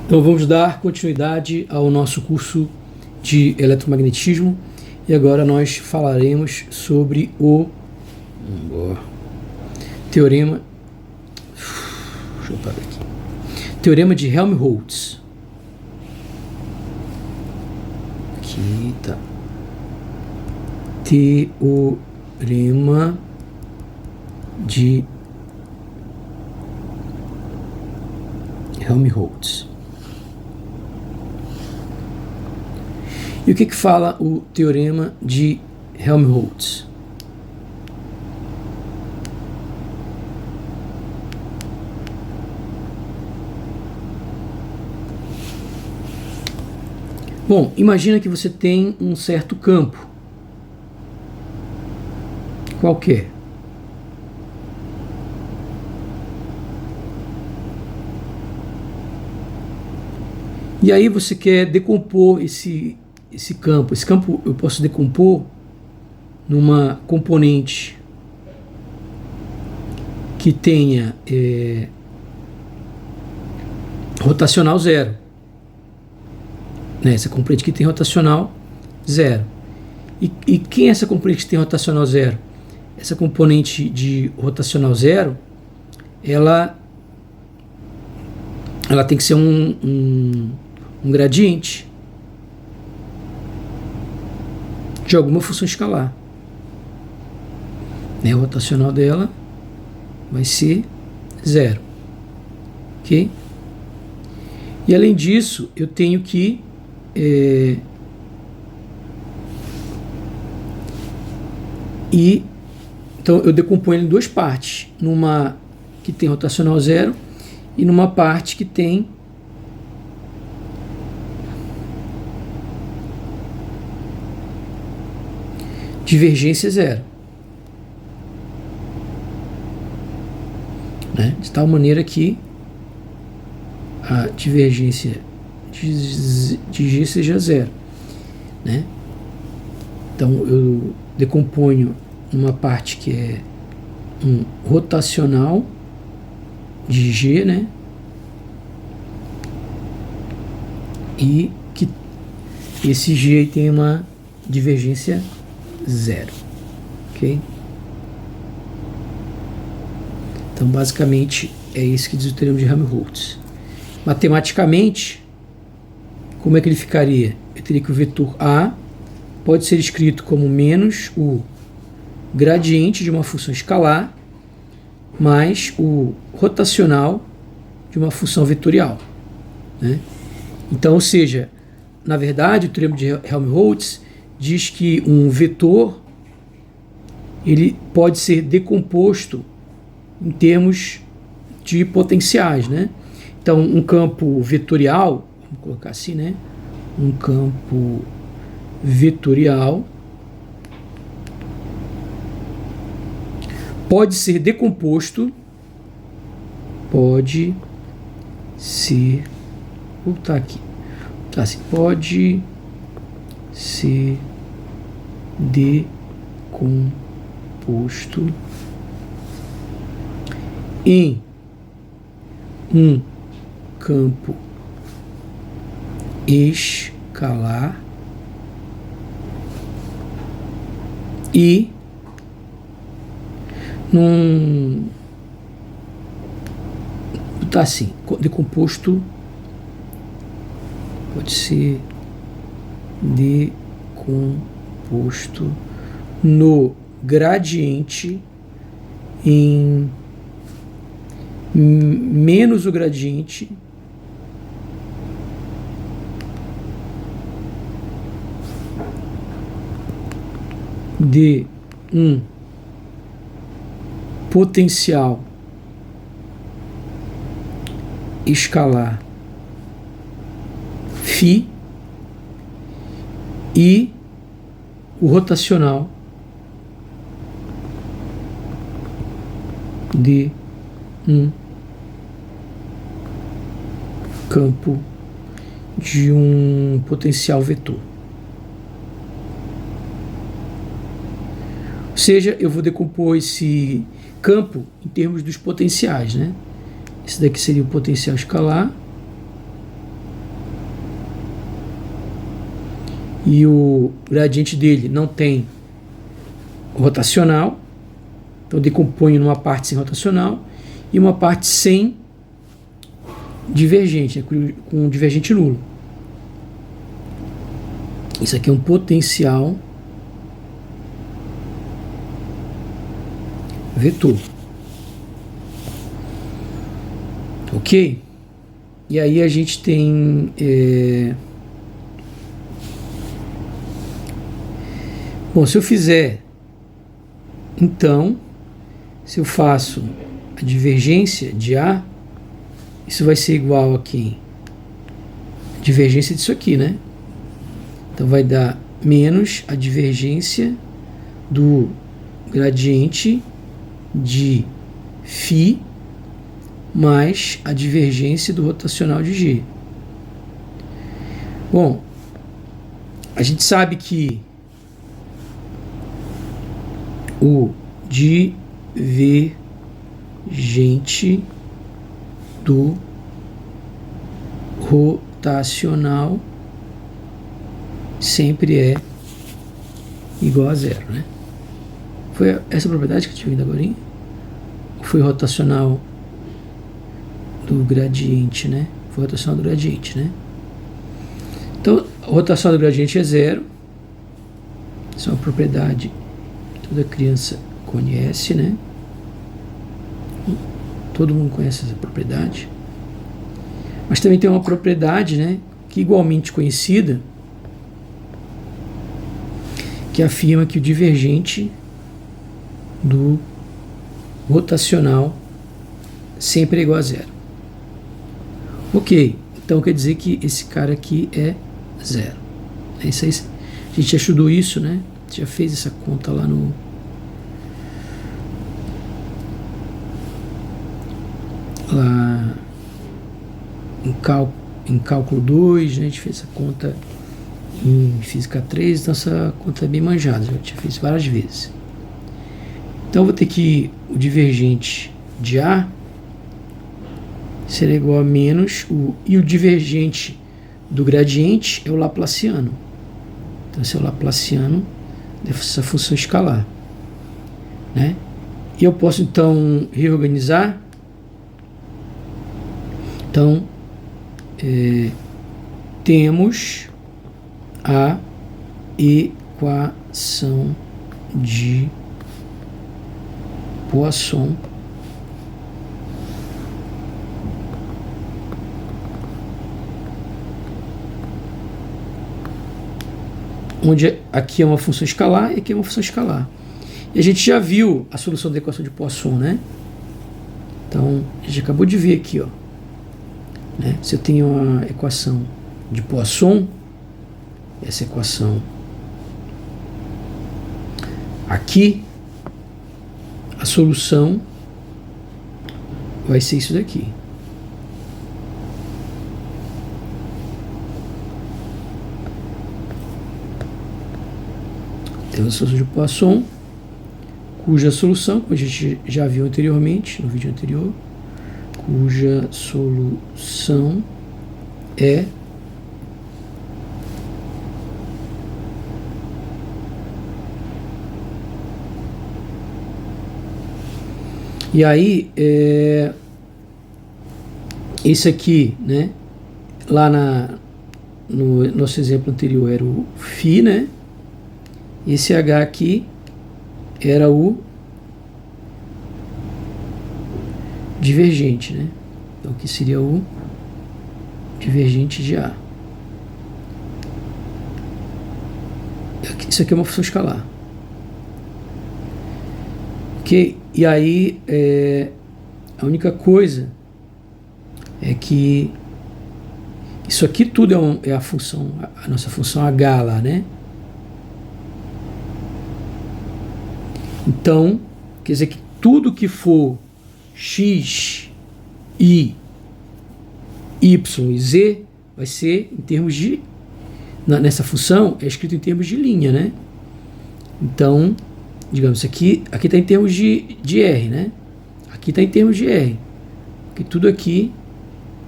Então vamos dar continuidade ao nosso curso de eletromagnetismo e agora nós falaremos sobre o teorema. Deixa eu parar aqui. Teorema de Helmholtz. Aqui tá. Teorema de Helmholtz. E o que fala o teorema de Helmholtz? Bom, imagina que você tem um certo campo qualquer. E aí você quer decompor esse campo. Esse campo eu posso decompor numa componente que tenha rotacional zero. Essa componente que tem rotacional zero. E quem é essa componente que tem rotacional zero? Essa componente de rotacional zero, ela tem que ser um gradiente de alguma função escalar. O rotacional dela vai ser zero. Ok? E além disso, eu tenho que então eu decomponho ele em duas partes, numa que tem rotacional zero e numa parte que tem divergência zero, de tal maneira que a divergência de G seja zero, Então eu decomponho uma parte que é um rotacional de G, e que esse G tem uma divergência zero, ok? Então basicamente é isso que diz o teorema de Helmholtz. Matematicamente, como é que ele ficaria? Eu teria que o vetor A pode ser escrito como menos o gradiente de uma função escalar mais o rotacional de uma função vetorial. Então, ou seja, na verdade, o teorema de Helmholtz diz que um vetor ele pode ser decomposto em termos de potenciais, Então, um campo vetorial, vamos colocar assim, um campo vetorial pode ser decomposto, pode ser decomposto em um campo escalar e decomposto pode ser decomposto no gradiente em menos o gradiente de um potencial escalar φ e o rotacional de um campo de um potencial vetor. Ou seja, eu vou decompor esse campo em termos dos potenciais, Esse daqui seria o potencial escalar e o gradiente dele não tem rotacional, então decompõe numa parte sem rotacional e uma parte sem divergente, com divergente nulo. Isso aqui é um potencial vetor. Ok? E aí a gente tem bom, se eu fizer, então, se eu faço a divergência de A, isso vai ser igual a quem? Divergência disso aqui, né? Então vai dar menos a divergência do gradiente de φ mais a divergência do rotacional de G. Bom, a gente sabe que o divergente do rotacional sempre é igual a zero, né? Foi essa propriedade que eu tinha vindo agora? Ou foi rotacional do gradiente, né? Foi rotacional do gradiente, né? Então, a rotação do gradiente é zero. Isso é uma propriedade que toda criança conhece, né? Todo mundo conhece essa propriedade. Mas também tem uma propriedade, né, que é igualmente conhecida, que afirma que o divergente do rotacional sempre é igual a zero. Ok, então quer dizer que esse cara aqui é zero. É isso aí. A gente já estudou isso, né? Já fez essa conta lá no... lá em cálculo 2, né? A gente fez essa conta em física 3, então essa conta é bem manjada, já fiz várias vezes. Então eu vou ter que o divergente de A será igual a menos e o divergente do gradiente é o laplaciano. Então esse é o laplaciano dessa função escalar, né? E eu posso então reorganizar. Então temos a equação de Poisson onde aqui é uma função escalar e aqui é uma função escalar. E a gente já viu a solução da equação de Poisson, né? Então, a gente acabou de ver aqui, ó, né? Se eu tenho uma equação de Poisson, essa equação aqui, a solução vai ser isso daqui. Temos a solução de Poisson, cuja solução, como a gente já viu anteriormente, no vídeo anterior, cuja solução é e aí esse aqui, né, lá no nosso exemplo anterior era o φ, né? Esse H aqui era o divergente, né? Então aqui seria o divergente de A. Isso aqui é uma função escalar. Ok? E aí a única coisa é que isso aqui tudo é a função, a nossa função H lá, né? Então, quer dizer que tudo que for x, y e z vai ser em termos de... nessa função é escrito em termos de linha, né? Então, digamos, aqui está em termos de R, né? Aqui está em termos de R. Porque tudo aqui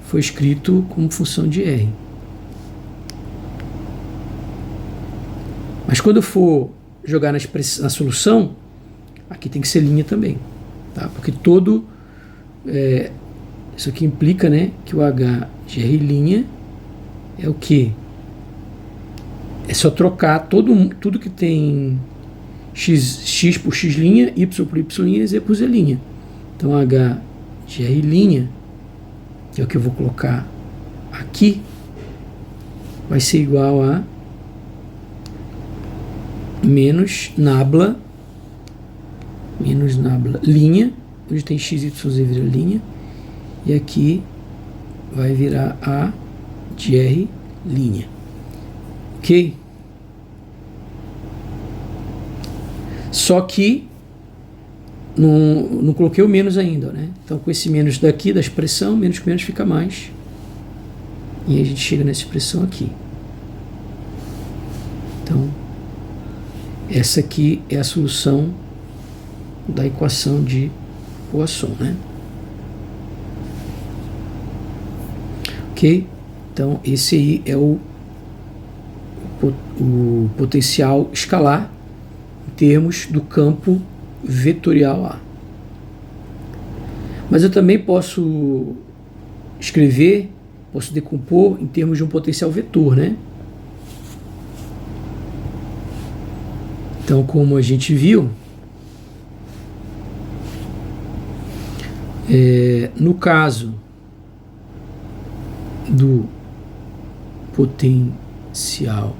foi escrito como função de R. Mas quando eu for jogar na solução, aqui tem que ser linha também, tá? Porque isso aqui implica, né, que o H de R' é o quê? É só trocar tudo que tem x por x', y por y', z por z'. Então H de R', que é o que eu vou colocar aqui, vai ser igual a menos nabla linha, onde tem x, y, z vira linha, e aqui vai virar A de R'. Ok? Só que não coloquei o menos ainda, né? Então com esse menos daqui da expressão, menos com menos fica mais. E aí a gente chega nessa expressão aqui. Então, essa aqui é a solução da equação de Poisson, né? Ok? Então, esse aí é o potencial escalar em termos do campo vetorial A. Mas eu também posso escrever, posso decompor em termos de um potencial vetor, né? Então, como a gente viu, no caso do potencial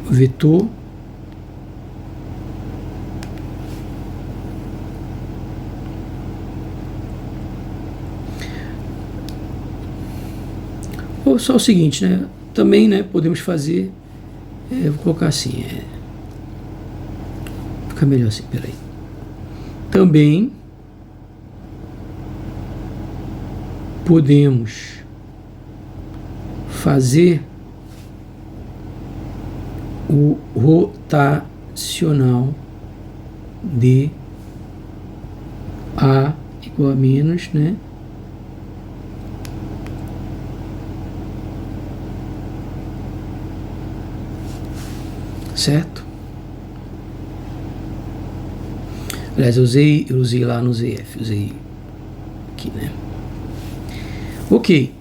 vetor, ou só o seguinte, né? Também, né, podemos fazer, vou colocar assim, fica melhor assim, peraí. Também podemos fazer o rotacional de A igual a menos, né? Certo? Aliás, eu usei lá no ZF, usei aqui, né? Ok.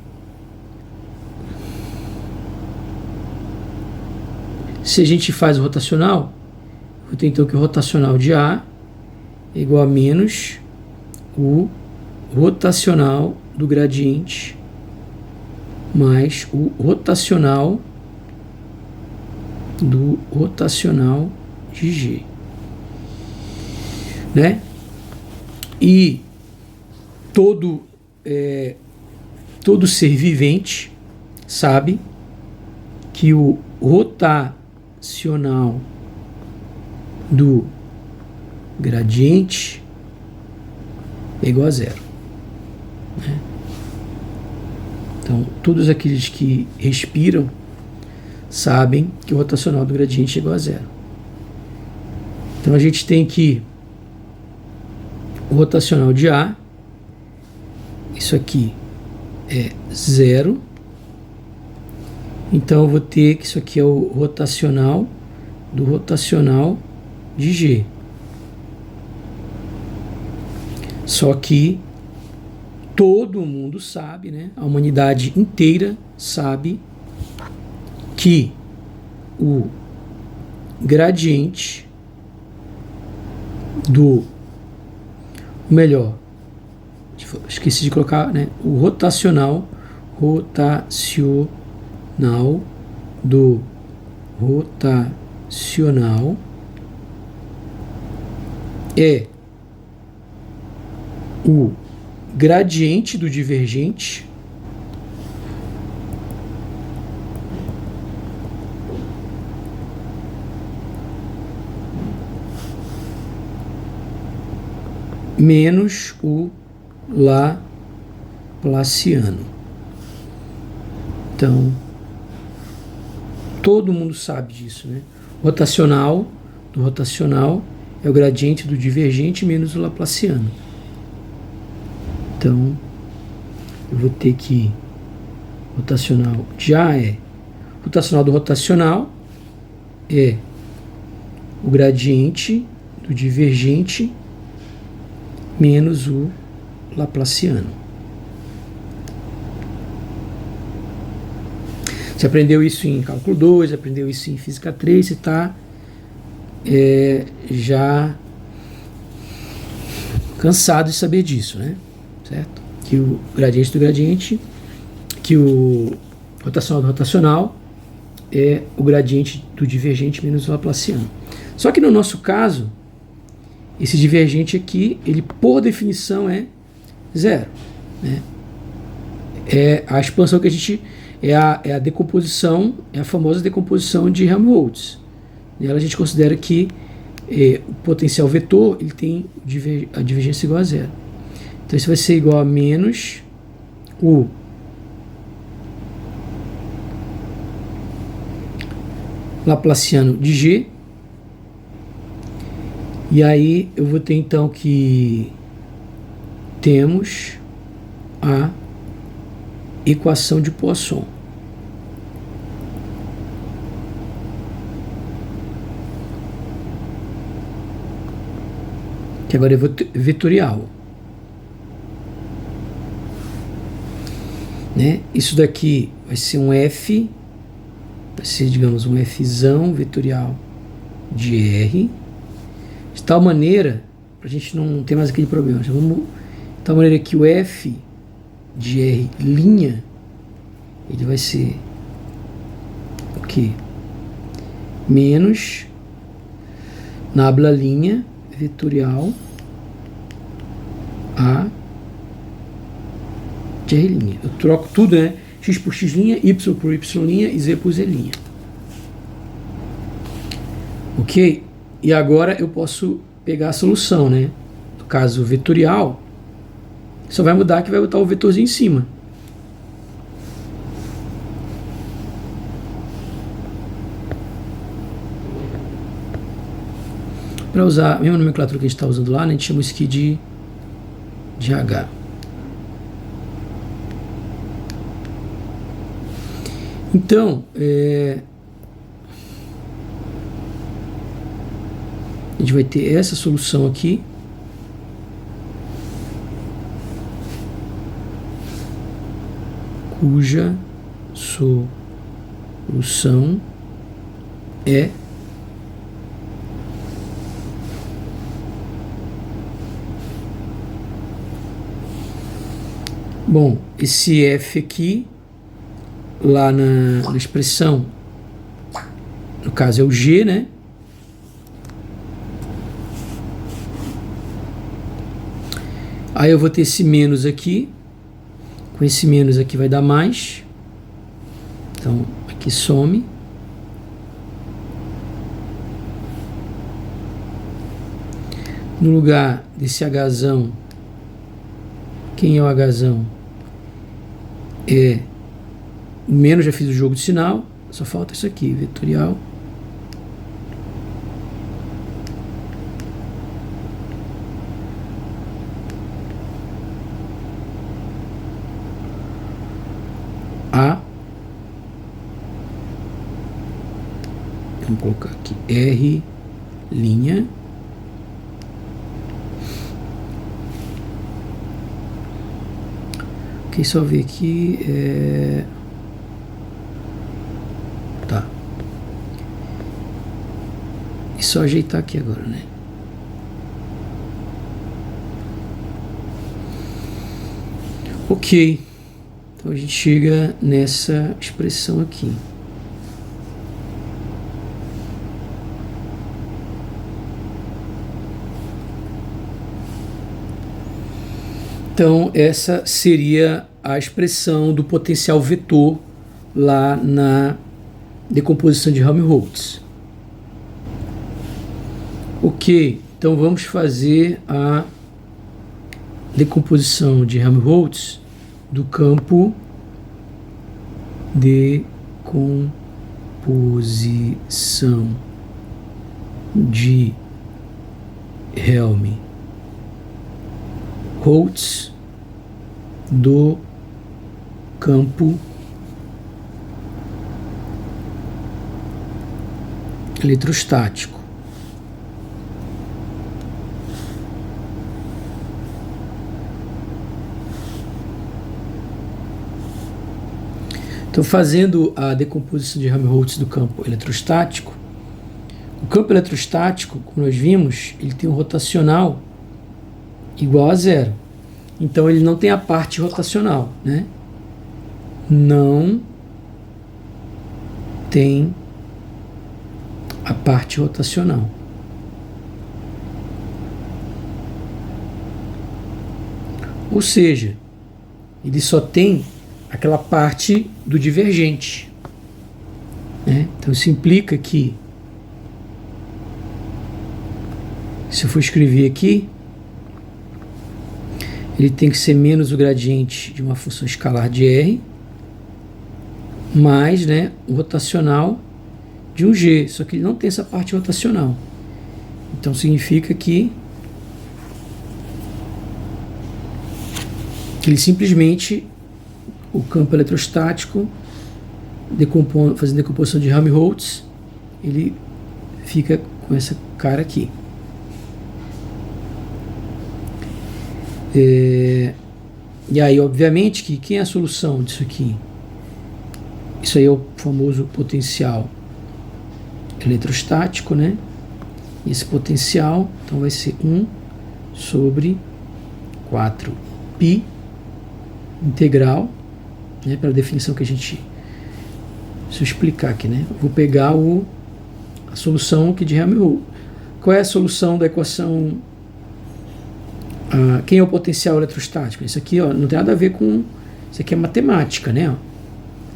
Se a gente faz o rotacional, vou ter então que o rotacional de A é igual a menos o rotacional do gradiente mais o rotacional do rotacional de G, né? E todo ser vivente sabe que o rotacional do gradiente é igual a zero, né? Então, todos aqueles que respiram sabem que o rotacional do gradiente é igual a zero. Então, a gente tem que o rotacional de A, isso aqui é zero. Então, eu vou ter que isso aqui é o rotacional do rotacional de G. Só que todo mundo sabe, né? A humanidade inteira sabe que o gradiente esqueci de colocar, né? O rotacional do rotacional é o gradiente do divergente menos o laplaciano. Então, todo mundo sabe disso, né? Rotacional do rotacional é o gradiente do divergente menos o laplaciano. Então, eu vou ter que rotacional de A é rotacional do rotacional é o gradiente do divergente menos o laplaciano. Você aprendeu isso em cálculo 2, aprendeu isso em física 3, você está já cansado de saber disso, né? Certo? Que o gradiente do gradiente, que o rotacional do rotacional é o gradiente do divergente menos o laplaciano. Só que no nosso caso, esse divergente aqui, ele por definição é zero, né? É a expansão que a gente... É a decomposição, é a famosa decomposição de Helmholtz. Nela a gente considera que o potencial vetor ele tem a divergência igual a zero. Então isso vai ser igual a menos o laplaciano de G. E aí eu vou ter então que temos a equação de Poisson. Que agora é vetorial. Né? Isso daqui vai ser um F, vai ser, digamos, um Fzão vetorial de R, de tal maneira, para a gente não ter mais aquele problema, de tal maneira que o F de R linha, ele vai ser o quê? Menos nabla linha vetorial A de R linha. Eu troco tudo, né? X por X linha, Y por Y linha e Z por Z linha. Ok? E agora eu posso pegar a solução, né? No caso vetorial, só vai mudar que vai botar o vetorzinho em cima. Para usar a mesma nomenclatura que a gente está usando lá, né, a gente chama isso aqui de H. Então, a gente vai ter essa solução aqui. Cuja solução é bom, esse F aqui lá na expressão, no caso é o G, né? Aí eu vou ter esse menos aqui. Com esse menos aqui vai dar mais. Então, aqui some. No lugar desse Hzão, quem é o Hzão? É o menos, já fiz o jogo de sinal. Só falta isso aqui, vetorial. A. Vamos colocar aqui R linha. Ok, só ver aqui. Tá. E só ajeitar aqui agora, né? Ok. Então a gente chega nessa expressão aqui. Então essa seria a expressão do potencial vetor lá na decomposição de Helmholtz. Ok, então vamos fazer a decomposição de Helmholtz do campo de composição de Helmholtz do campo eletrostático. Então, fazendo a decomposição de Helmholtz do campo eletrostático, o campo eletrostático, como nós vimos, ele tem um rotacional igual a zero. Então, ele não tem a parte rotacional, né? Não tem a parte rotacional. Ou seja, ele só tem aquela parte do divergente, né? Então isso implica que, se eu for escrever aqui, ele tem que ser menos o gradiente de uma função escalar de R, mais, né, o rotacional de um G, só que ele não tem essa parte rotacional. Então significa que ele simplesmente, o campo eletrostático, fazendo decomposição de Helmholtz, ele fica com essa cara aqui. E aí, obviamente, que quem é a solução disso aqui? Isso aí é o famoso potencial eletrostático, né? E esse potencial, então, vai ser 1 sobre 4π integral, né, pela definição que a gente... Deixa eu explicar aqui, né? Vou pegar a solução aqui de Helmholtz. Qual é a solução da equação? Quem é o potencial eletrostático? Isso aqui, ó, não tem nada a ver com... Isso aqui é matemática, né?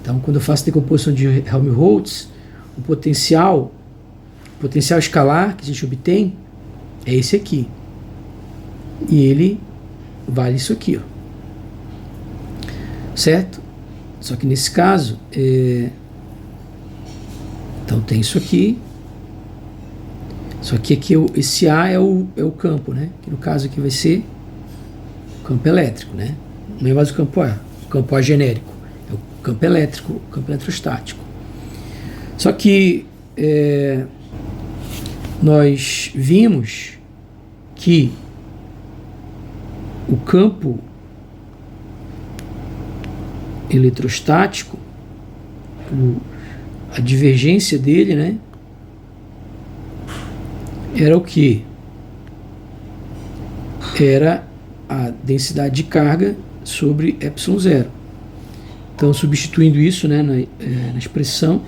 Então, quando eu faço decomposição de Helmholtz, o potencial escalar que a gente obtém é esse aqui. E ele vale isso aqui, ó. Certo? Só que nesse caso, então tem isso aqui. Só que aqui esse A é o campo, né? Que no caso aqui vai ser o campo elétrico, né? Não é mais o campo A genérico. É o campo elétrico, o campo eletrostático. Só que nós vimos que o campo eletrostático, a divergência dele, né, era o que? Era a densidade de carga sobre ε0. Então, substituindo isso, né, na expressão,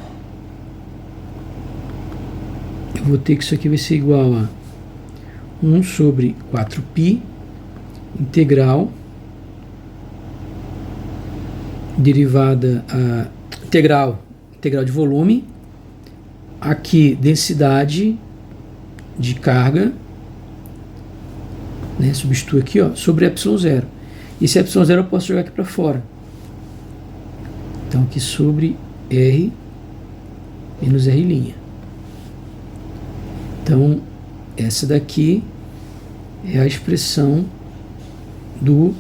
eu vou ter que isso aqui vai ser igual a 1 sobre 4π integral derivada integral de volume, aqui densidade de carga, né, substituo aqui, ó, sobre ε0. Esse ε0 eu posso jogar aqui para fora. Então aqui sobre R menos R'. Então essa daqui é a expressão do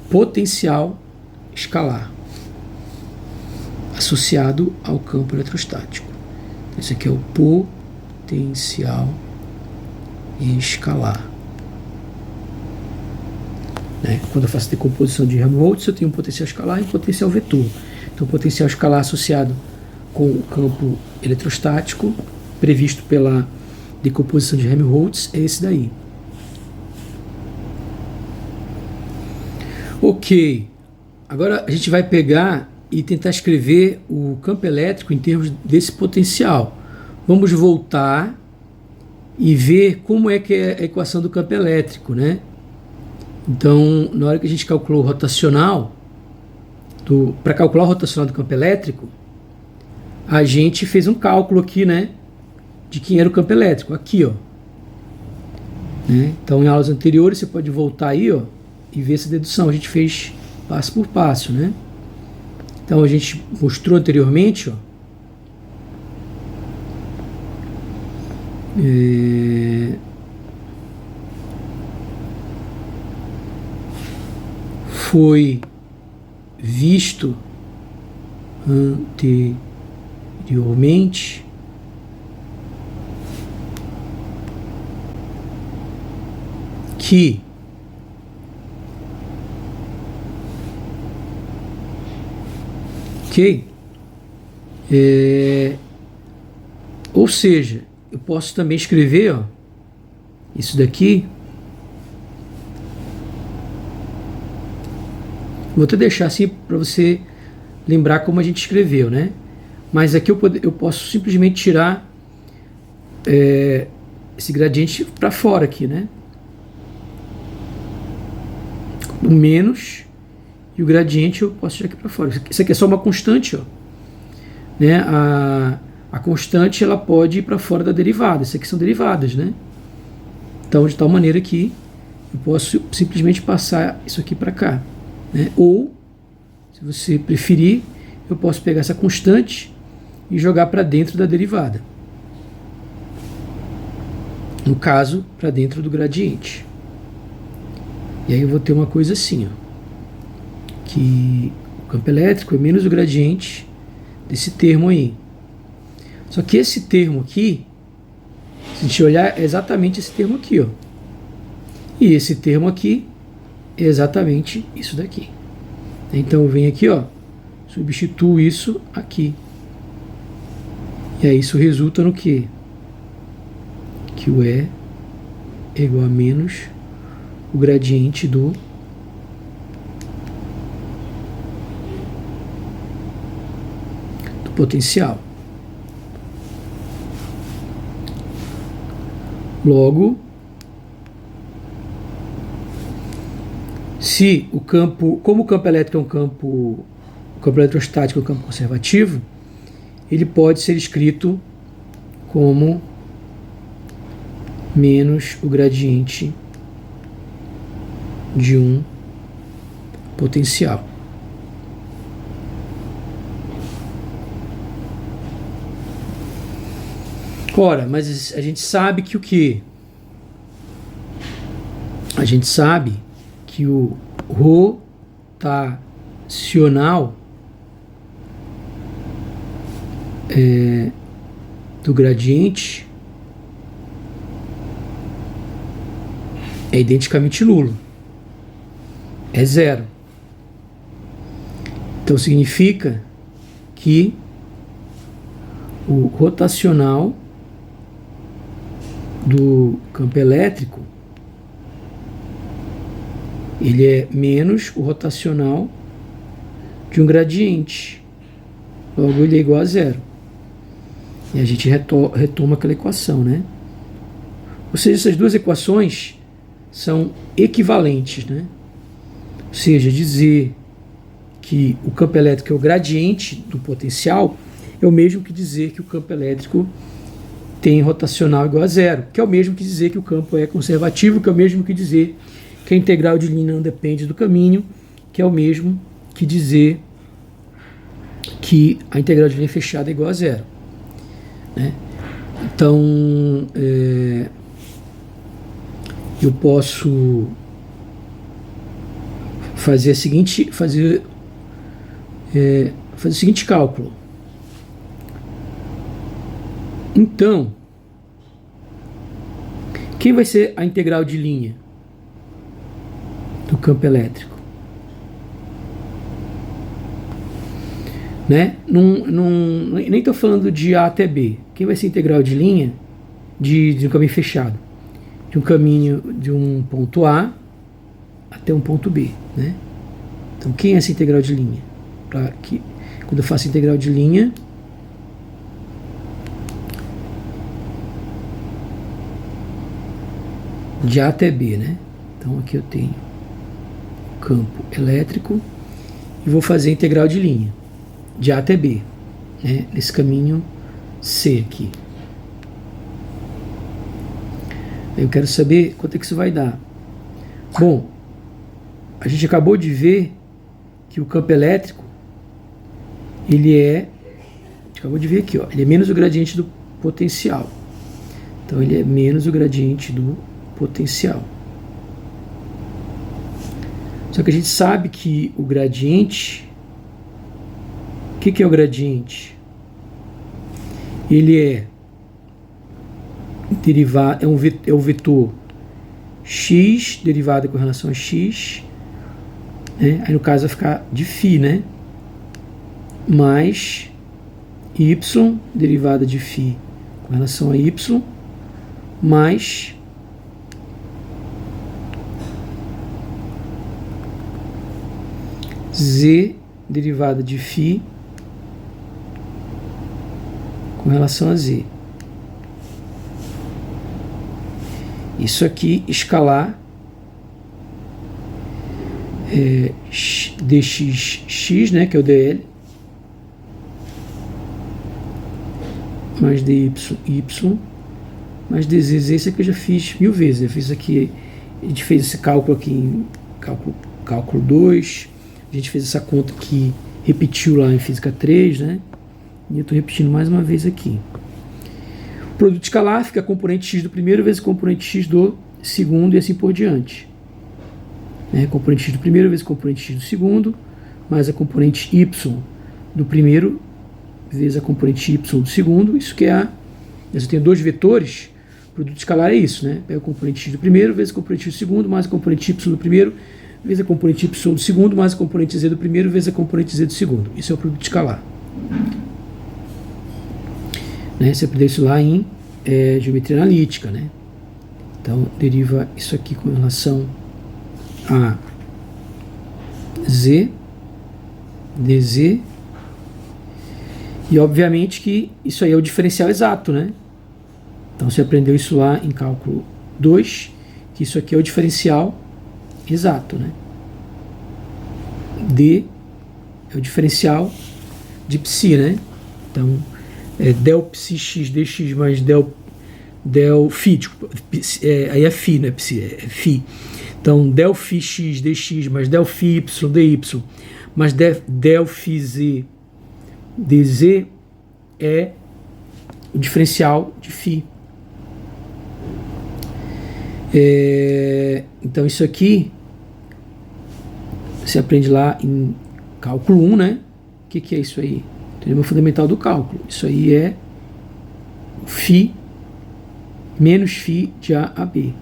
potencial escalar associado ao campo eletrostático. Então, esse aqui é o potencial escalar. Né? Quando eu faço decomposição de Helmholtz, eu tenho um potencial escalar e um potencial vetor. Então, o potencial escalar associado com o campo eletrostático, previsto pela decomposição de Helmholtz, é esse daí. Ok. Agora a gente vai pegar e tentar escrever o campo elétrico em termos desse potencial. Vamos voltar e ver como é que é a equação do campo elétrico, né? Então, na hora que a gente calculou o rotacional, para calcular o rotacional do campo elétrico, a gente fez um cálculo aqui, né, de quem era o campo elétrico, aqui, ó. Né? Então, em aulas anteriores, você pode voltar aí, ó, e ver essa dedução. A gente fez passo por passo, né? Então, a gente mostrou anteriormente, ó, foi visto anteriormente que ou seja, eu posso também escrever, ó, isso daqui. Vou até deixar assim para você lembrar como a gente escreveu, né? Mas aqui eu posso simplesmente tirar esse gradiente para fora aqui, né? O menos e o gradiente eu posso tirar aqui para fora. Isso aqui é só uma constante, ó, né? A constante ela pode ir para fora da derivada. Isso aqui são derivadas, né? Então, de tal maneira que eu posso simplesmente passar isso aqui para cá, né? Ou, se você preferir, eu posso pegar essa constante e jogar para dentro da derivada. No caso, para dentro do gradiente. E aí eu vou ter uma coisa assim, ó, que o campo elétrico é menos o gradiente desse termo aí. Só que esse termo aqui, se a gente olhar, é exatamente esse termo aqui, ó. E esse termo aqui é exatamente isso daqui. Então eu venho aqui, ó, substituo isso aqui. E aí isso resulta no quê? Que o E é igual a menos o gradiente do potencial. Logo, se o campo, como o campo elétrico é o campo eletrostático é um campo conservativo, ele pode ser escrito como menos o gradiente de um potencial. Ora, mas a gente sabe que o quê? A gente sabe que o rotacional do gradiente é identicamente nulo. É zero. Então significa que o rotacional do campo elétrico ele é menos o rotacional de um gradiente. Logo ele é igual a zero. E a gente retoma aquela equação, né? Ou seja, essas duas equações são equivalentes, né? Ou seja, dizer que o campo elétrico é o gradiente do potencial é o mesmo que dizer que o campo elétrico tem rotacional igual a zero, que é o mesmo que dizer que o campo é conservativo, que é o mesmo que dizer que a integral de linha não depende do caminho, que é o mesmo que dizer que a integral de linha fechada é igual a zero, né? Então, eu posso fazer o seguinte cálculo. Então, quem vai ser a integral de linha do campo elétrico? Né? Nem estou falando de A até B. Quem vai ser a integral de linha de um caminho fechado? De um caminho de um ponto A até um ponto B, né? Então, quem é essa integral de linha? Quando eu faço integral de linha, de A até B, né? Então aqui eu tenho campo elétrico e vou fazer a integral de linha de A até B, né? Nesse caminho C aqui. Eu quero saber quanto é que isso vai dar. Bom, a gente acabou de ver que o campo elétrico ele a gente acabou de ver aqui, ó, ele é menos o gradiente do potencial. Então ele é menos o gradiente do potencial. Só que a gente sabe que o gradiente, o que é o gradiente? Ele é derivado, é o vetor x derivada com relação a x, né? Aí no caso vai ficar de φ, né? Mais y derivada de φ com relação a y, mais z derivada de φ com relação a z. Isso aqui escalar dxx, né, que é o dl, mais dy, y, mais dzz. Isso aqui eu já fiz 1000 vezes. Eu fiz aqui, a gente fez esse cálculo aqui em cálculo 2, a gente fez essa conta que repetiu lá em física 3, né? E eu estou repetindo mais uma vez aqui. O produto escalar fica a componente x do primeiro vezes a componente x do segundo e assim por diante. Componente x do primeiro vezes a componente x do segundo, mais a componente y do primeiro vezes a componente y do segundo. Isso que é eu tenho dois vetores, o produto escalar é isso, né? Pega a componente x do primeiro vezes a componente x do segundo, mais a componente y do primeiro vezes a componente y do segundo, mais a componente z do primeiro vezes a componente z do segundo. Isso é o produto escalar. Você aprendeu isso lá em geometria analítica, né? Então, deriva isso aqui com relação a z, dz, e obviamente que isso aí é o diferencial exato, né? Então, você aprendeu isso lá em cálculo 2, que isso aqui é o diferencial exato, né? D é o diferencial de psi, né? Então, del psi x dx mais del phi, aí é phi, não é psi, é phi. Então, del phi x dx mais del phi y dy mais del phi z dz é o diferencial de φ. Então isso aqui você aprende lá em cálculo 1, né? O que é isso aí? Teorema fundamental do cálculo. Isso aí é φ menos φ de A a B.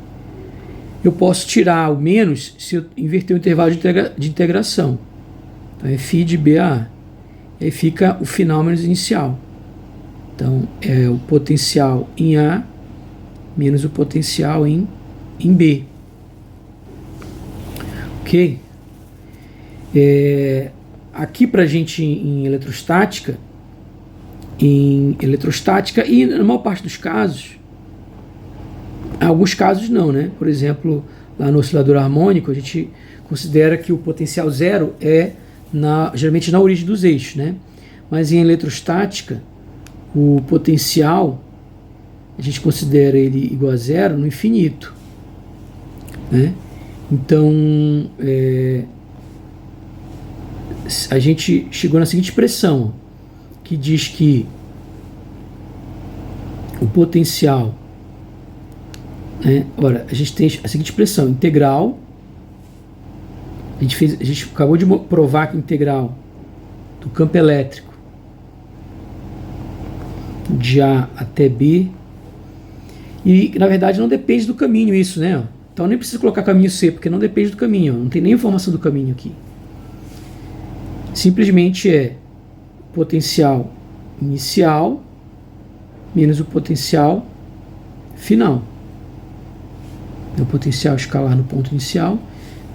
Eu posso tirar o menos se eu inverter o intervalo de integração. Então é φ de B a A. E aí fica o final menos o inicial. Então é o potencial em A menos o potencial em B. Ok? Aqui pra gente em eletrostática e na maior parte dos casos, alguns casos não, né? Por exemplo, lá no oscilador harmônico a gente considera que o potencial zero é geralmente na origem dos eixos, né? Mas em eletrostática o potencial a gente considera ele igual a zero no infinito, né? Então a gente chegou na seguinte expressão, que diz que o potencial, né? Ora, a gente tem a seguinte expressão, integral, a gente acabou de provar que a integral do campo elétrico de A até B, e na verdade não depende do caminho isso, né? Então nem precisa colocar caminho C, porque não depende do caminho, não tem nem informação do caminho aqui. Simplesmente é potencial inicial menos o potencial final. O potencial escalar no ponto inicial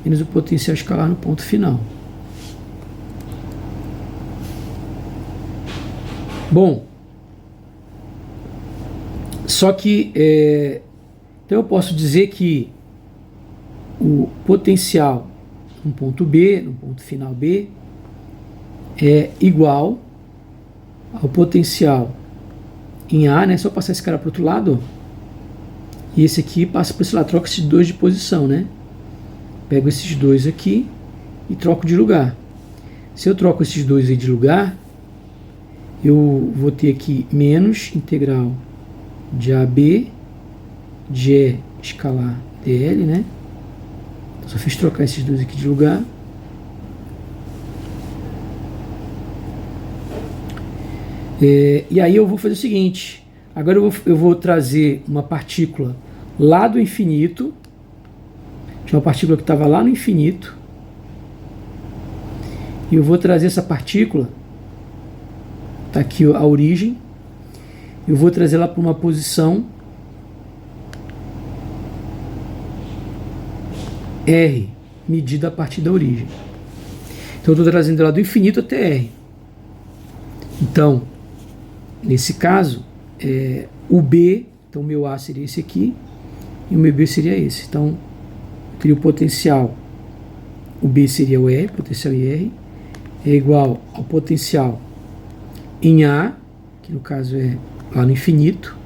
menos o potencial escalar no ponto final. Bom, só que então eu posso dizer que o potencial no ponto B, no ponto final B, é igual ao potencial em A, né? Só passar esse cara para o outro lado, e esse aqui passa para esse lado, troca esses dois de posição, né? Pego esses dois aqui e troco de lugar. Se eu troco esses dois aí de lugar, eu vou ter aqui menos integral de AB de E escalar dl, né? Só fiz trocar esses dois aqui de lugar. E aí eu vou fazer o seguinte, agora eu vou trazer uma partícula lá do infinito, Tinha uma partícula que estava lá no infinito. E eu vou trazer essa partícula, está aqui a origem, eu vou trazer ela para uma posição R, medida a partir da origem. Então eu estou trazendo ela do infinito até R. Então, nesse caso, o B, então o meu A seria esse aqui, e o meu B seria esse. Então, eu teria o potencial, o B seria o R, potencial em R, é igual ao potencial em A, que no caso é lá no infinito,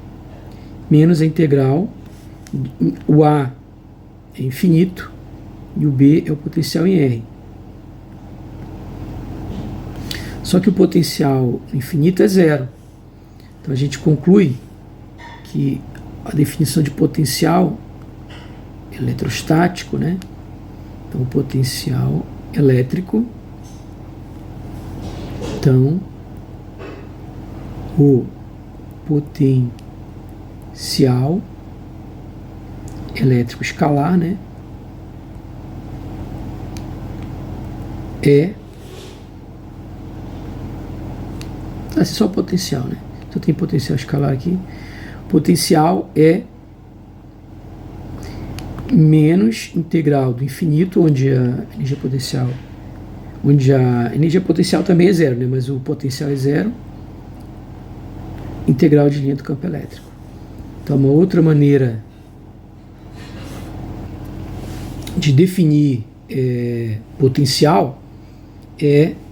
menos a integral, o A é infinito, e o B é o potencial em R. Só que o potencial infinito é zero. Então a gente conclui que a definição de potencial eletrostático, né? Então o potencial elétrico, então o potencial elétrico escalar, né? É só o potencial, né? Então tem potencial escalar aqui. Potencial é menos integral do infinito, onde a energia potencial também é zero, né? Mas o potencial é zero, integral de linha do campo elétrico. Então uma outra maneira de definir potencial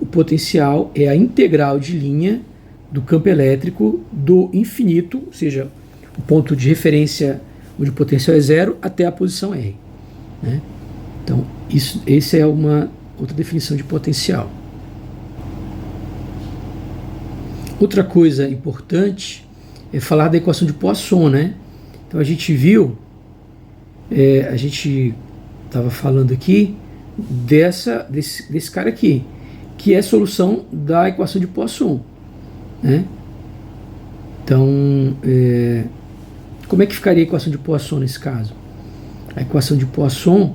o potencial é a integral de linha do campo elétrico do infinito, ou seja, o ponto de referência onde o potencial é zero até a posição R, né? Então, essa é uma outra definição de potencial. Outra coisa importante é falar da equação de Poisson, né? Então, a gente viu, a gente estava falando aqui desse cara aqui, que é a solução da equação de Poisson, né? Então, como é que ficaria a equação de Poisson nesse caso? A equação de Poisson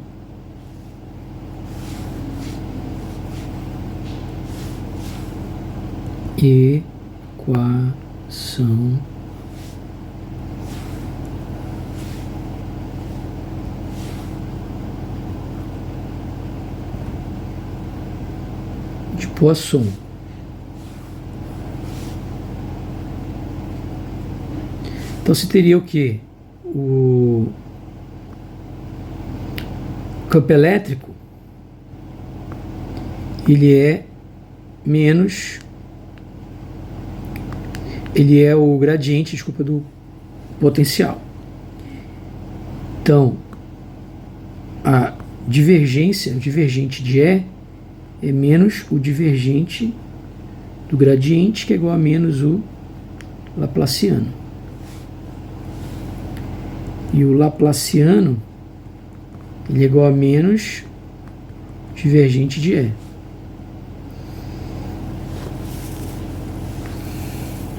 de Poisson. Então se teria o que? O campo elétrico, ele é o gradiente, desculpa, do potencial. Então a divergência, o divergente de E é menos o divergente do gradiente, que é igual a menos o laplaciano. E o laplaciano, ele é igual a menos divergente de E.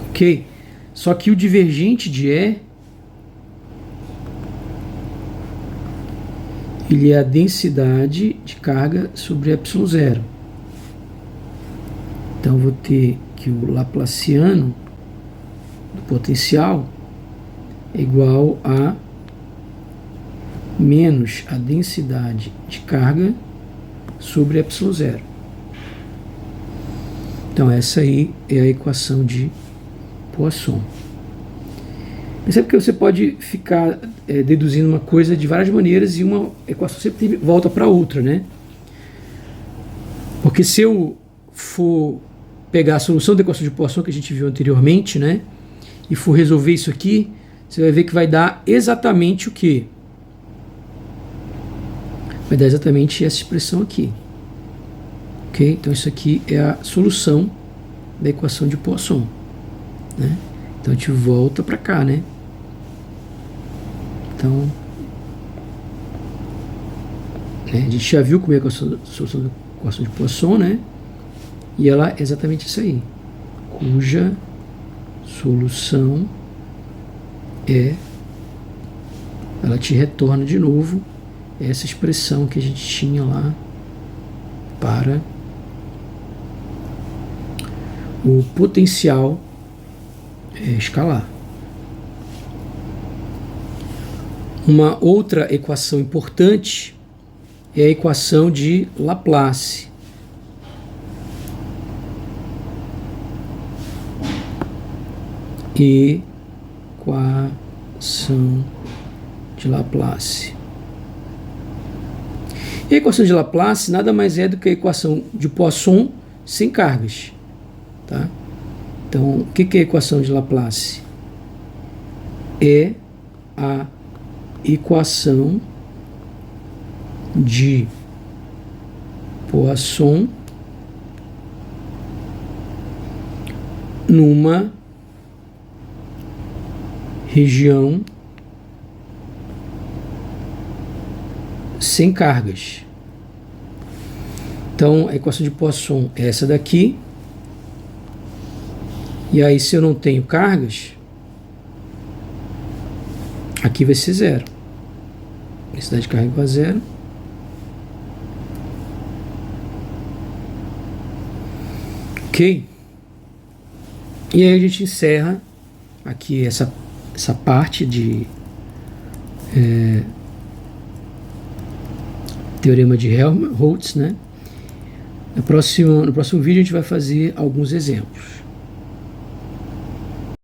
Ok? Só que o divergente de E, ele é a densidade de carga sobre ε0. Então eu vou ter que o laplaciano do potencial é igual a menos a densidade de carga sobre ε0. Então essa aí é a equação de Poisson. Percebe que você pode ficar deduzindo uma coisa de várias maneiras e uma equação sempre volta para outra, né? Porque se eu for pegar a solução da equação de Poisson que a gente viu anteriormente, né, e for resolver isso aqui, você vai ver que vai dar exatamente o quê? Vai dar exatamente essa expressão aqui. Ok? Então isso aqui é a solução da equação de Poisson, né? Então a gente volta para cá, né? Então, a gente já viu como é a solução da equação de Poisson, né? E ela é exatamente isso aí, cuja solução ela te retorna de novo essa expressão que a gente tinha lá para o potencial escalar. Uma outra equação importante é a equação de Laplace. Equação de Laplace. E a equação de Laplace nada mais é do que a equação de Poisson sem cargas. Tá? Então, o que é a equação de Laplace? É a equação de Poisson numa região sem cargas. Então, a equação de Poisson é essa daqui. E aí, se eu não tenho cargas, aqui vai ser zero. Densidade de carga igual a zero. Ok? E aí a gente encerra aqui essa parte de teorema de Helmholtz, né? No próximo vídeo a gente vai fazer alguns exemplos.